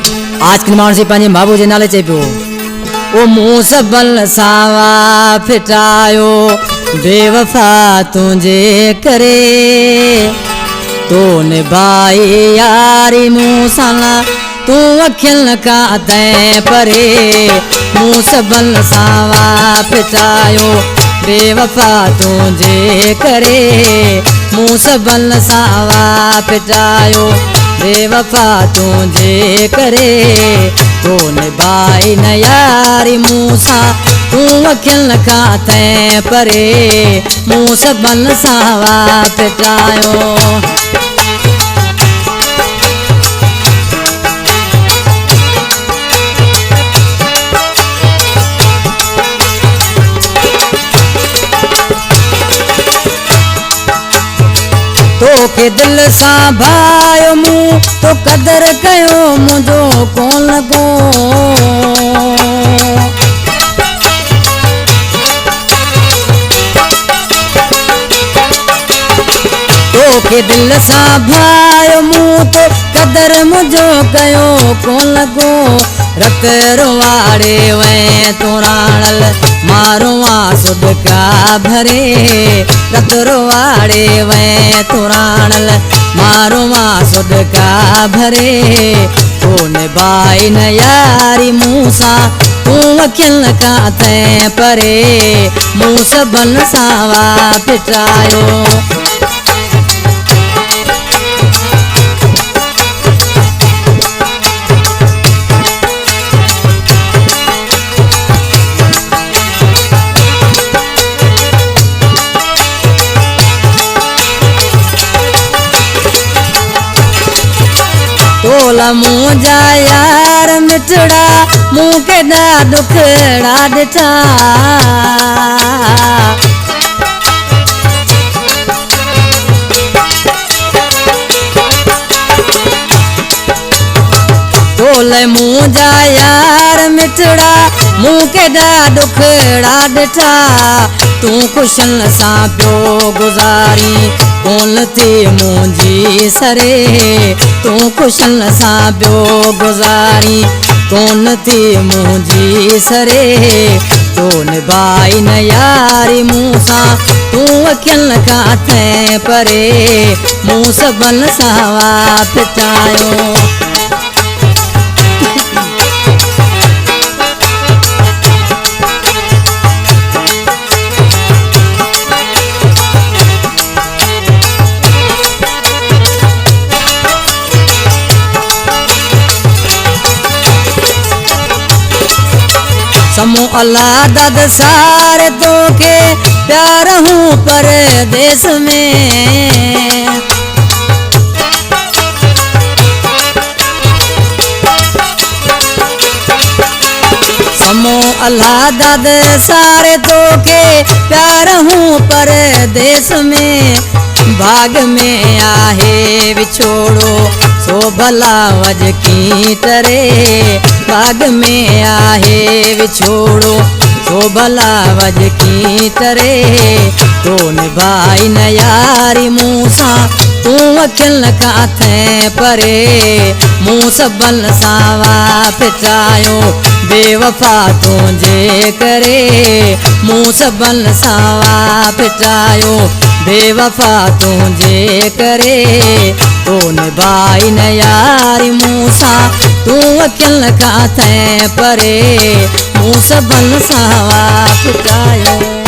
आज के मानसी पंहिंजे महबूब जे नाले चई पियो ओ मूं सबल सावा फिटायो बेवफा तुझे करे तो निभाई यारी मूं सां तू अखियुनि खां तैं परे मूं सबल सावा फिटायो बेवफा तुझे करे मूं सबल सावा फिटायो बेवफा तुझे करे तो निभाई न यारी मूं सां तू अखियुनि खां तैं परे मूं सबल सावा फिटायो। तोखे दिल सां भायो मूं तो कदर कयो मुंहिंजो कोन को तोखे दिल सां भायो मूं तो कदर मुंहिंजो कयो कोन को रत रुवाड़े वै तूं राणल मारुआ सुदका भरे रत रुवाड़े वै तूं राणल मारुआ सुदका भरे तो निभाई न यारी मूं सां तू अखियुनि खां तैं परे मूं सबल सावा फिटायो। तोला मूं जा यार मिठड़ा मूं केॾा दुखड़ा ॾिठा तोले मूं जा यार मिठड़ा मूं केॾा दुखड़ा ॾिठा तूं ख़ुशियुनि सां पियो गुज़ारी कोन थी मुंहिंजी सरे तूं ख़ुशियुनि सां पियो गुज़ारी कोन थी मुंहिंजी सरे तो निभाई न यारी मूं सां तूं अखियुनि खां तैं परे मूं सबल सावा फिटायो। समूह अल्लाह दद सारे तोखे प्यार हूँ परदेस में समूह अल्लाह दद सारे तोखे प्यार हूँ परदेस में भाग में आहे विछोड़ो सो भला वज की तरे भाग में आहे विछोड़ो सो भला वज की तरे तो निभाई न यारी मूं सां तूं अखियुनि खां तैं परे मूं सबल सावा फिटायो बेवफा तुझे करे मूं सबल सावा फिटायो बेवफा तुझे करे तो निभाई न यारी मूं सां तूं अखियुनि खां तैं परे मूं सबल सावा फिटायो।